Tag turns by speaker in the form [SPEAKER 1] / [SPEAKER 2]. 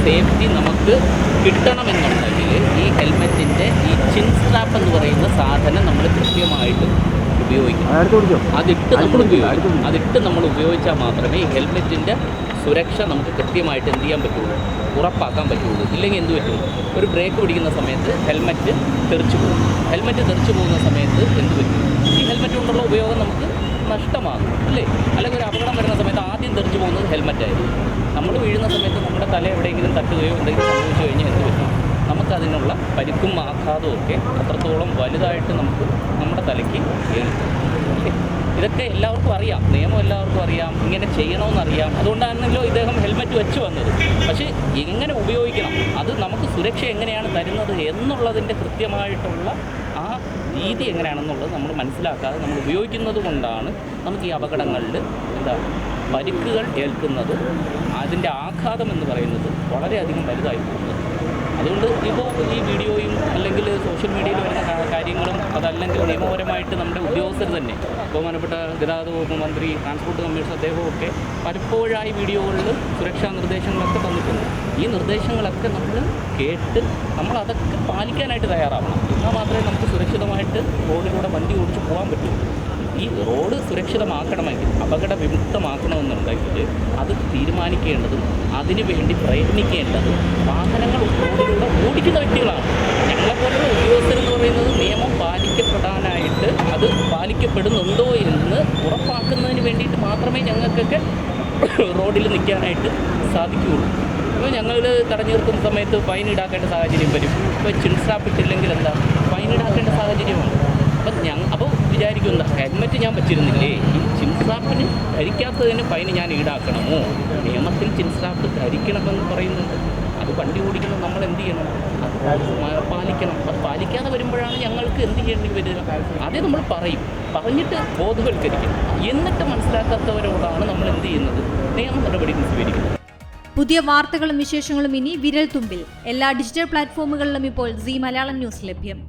[SPEAKER 1] Safety നമുക്ക് കിട്ടണമെന്നുണ്ടെങ്കിൽ ഈ ഹെൽമെറ്റിൻ്റെ ഈ ചിൻ സ്ട്രാപ്പ് എന്ന് പറയുന്ന സാധനം നമ്മൾ കൃത്യമായിട്ട് ഉപയോഗിക്കണം. അതിട്ട് നമ്മൾ ഉപയോഗിച്ചാൽ മാത്രമേ ഈ ഹെൽമെറ്റിൻ്റെ സുരക്ഷ നമുക്ക് കൃത്യമായിട്ട് എന്ത് ചെയ്യാൻ പറ്റുള്ളൂ, ഉറപ്പാക്കാൻ പറ്റുള്ളൂ. ഇല്ലെങ്കിൽ എന്ത് പറ്റും, ഒരു ബ്രേക്ക് പിടിക്കുന്ന സമയത്ത് ഹെൽമെറ്റ് തെറിച്ചു പോകും. ഹെൽമെറ്റ് തെറിച്ചു പോകുന്ന സമയത്ത് എന്ത് പറ്റും, ഈ ഹെൽമെറ്റ് കൊണ്ടുള്ള ഉപയോഗം നമുക്ക് നഷ്ടമാകും അല്ലേ. അല്ലെങ്കിൽ ഒരു അപകടം വരുന്ന സമയത്ത് ആദ്യം തെറിച്ചു പോകുന്നത് ഹെൽമെറ്റായിരിക്കും. നമ്മൾ വീഴുന്ന സമയത്ത് നമ്മുടെ തല എവിടെയെങ്കിലും തട്ടുകയോ എന്തെങ്കിലും സംഭവിച്ചു കഴിഞ്ഞാൽ എന്ത് പറ്റും, നമുക്കതിനുള്ള പരിക്കും ആഘാതവും ഒക്കെ അത്രത്തോളം വലുതായിട്ട് നമുക്ക് നമ്മുടെ തലയ്ക്ക് ഏൽക്കും. ഇതൊക്കെ എല്ലാവർക്കും അറിയാം, നിയമം എല്ലാവർക്കും അറിയാം, ഇങ്ങനെ ചെയ്യണമെന്നറിയാം. അതുകൊണ്ടാണല്ലോ ഇദ്ദേഹം ഹെൽമെറ്റ് വെച്ച് വന്നത്. പക്ഷേ എങ്ങനെ ഉപയോഗിക്കണം, അത് നമുക്ക് സുരക്ഷ എങ്ങനെയാണ് തരുന്നത് എന്നുള്ളതിൻ്റെ കൃത്യമായിട്ടുള്ള ആ രീതി എങ്ങനെയാണെന്നുള്ളത് നമ്മൾ മനസ്സിലാക്കാതെ നമ്മൾ ഉപയോഗിക്കുന്നത് കൊണ്ടാണ് നമുക്ക് ഈ അപകടങ്ങളിൽ പരിക്കുകൾ ഏൽക്കുന്നത്. അതിൻ്റെ ആഘാതം എന്ന് പറയുന്നത് വളരെയധികം വലുതായി പോകുന്നത്. അതുകൊണ്ട് ഇപ്പോൾ ഈ വീഡിയോയും അല്ലെങ്കിൽ സോഷ്യൽ മീഡിയയിൽ വരുന്ന കാര്യങ്ങളും അതല്ലെങ്കിൽ നിയമപരമായിട്ട് നമ്മുടെ ഉദ്യോഗസ്ഥർ തന്നെ, ബഹുമാനപ്പെട്ട ഗതാഗത വകുപ്പ് മന്ത്രി, ട്രാൻസ്പോർട്ട് കമ്മീഷണർ അദ്ദേഹമൊക്കെ പലപ്പോഴായി വീഡിയോകളിൽ സുരക്ഷാ നിർദ്ദേശങ്ങളൊക്കെ തന്നിട്ടുണ്ട്. ഈ നിർദ്ദേശങ്ങളൊക്കെ നമ്മൾ കേട്ട് നമ്മൾ അതൊക്കെ പാലിക്കാനായിട്ട് തയ്യാറാവണം. എന്നാൽ മാത്രമേ നമുക്ക് സുരക്ഷിതമായിട്ട് റോഡിലൂടെ വണ്ടി ഓടിച്ച് പോകാൻ പറ്റുള്ളൂ. ഈ റോഡ് സുരക്ഷിതമാക്കണമെങ്കിൽ, അപകട വിമുക്തമാക്കണമെന്നുണ്ടെങ്കിൽ അത് തീരുമാനിക്കേണ്ടതും അതിനുവേണ്ടി പ്രയത്നിക്കേണ്ടതും വാഹനങ്ങൾ റോഡിലൂടെ ഓടിക്കുന്ന വ്യക്തികളാണ്. ഞങ്ങളെപ്പോലുള്ള ഉദ്യോഗസ്ഥരെന്ന് പറയുന്നത് നിയമം പാലിക്കപ്പെടാനായിട്ട് അത് പാലിക്കപ്പെടുന്നുണ്ടോ എന്ന് ഉറപ്പാക്കുന്നതിന് വേണ്ടിയിട്ട് മാത്രമേ ഞങ്ങൾക്കൊക്കെ റോഡിൽ നിൽക്കാനായിട്ട് സാധിക്കുകയുള്ളൂ. ഇപ്പോൾ ഞങ്ങൾ തടഞ്ഞു നിർത്തുന്ന സമയത്ത് ഫൈൻ ഈടാക്കേണ്ട സാഹചര്യം വരും. ഇപ്പോൾ ചിൻ സ്ട്രാപ്പ് ഇട്ടില്ലെങ്കിൽ എന്താ ഫൈൻ ഈടാക്കേണ്ട സാഹചര്യമാണ്. അപ്പോൾ വിചാരിക്കുന്ന ഹെൽമെറ്റ് ഞാൻ വെച്ചിരുന്നില്ലേ, ഈ ചിൻ സ്ട്രാപ്പിന് ധരിക്കാത്തതിന് ഫൈൻ ഞാൻ ഈടാക്കണമോ? നിയമത്തിൽ ചിൻ സ്ട്രാപ്പ് ധരിക്കണമെന്ന് പറയുന്നുണ്ട്. അത് വണ്ടി ഓടിക്കണം, നമ്മൾ എന്ത് ചെയ്യണം, അത് പാലിക്കണം. അത് പാലിക്കാതെ വരുമ്പോഴാണ് ഞങ്ങൾക്ക് എന്ത് ചെയ്യേണ്ടി വരിക. അതേ നമ്മൾ പറഞ്ഞിട്ട് ബോധവൽക്കരിക്കണം. എന്നിട്ട് മനസ്സിലാക്കാത്തവരോടാണ് നമ്മൾ എന്ത് ചെയ്യുന്നത്, നിയമ നടപടികൾ സ്വീകരിക്കുന്നത്.
[SPEAKER 2] പുതിയ വാർത്തകളും വിശേഷങ്ങളും ഇനി വിരൽ തുമ്പിൽ. എല്ലാ ഡിജിറ്റൽ പ്ലാറ്റ്ഫോമുകളിലും ഇപ്പോൾ സീ മലയാളം ന്യൂസ് ലഭ്യം.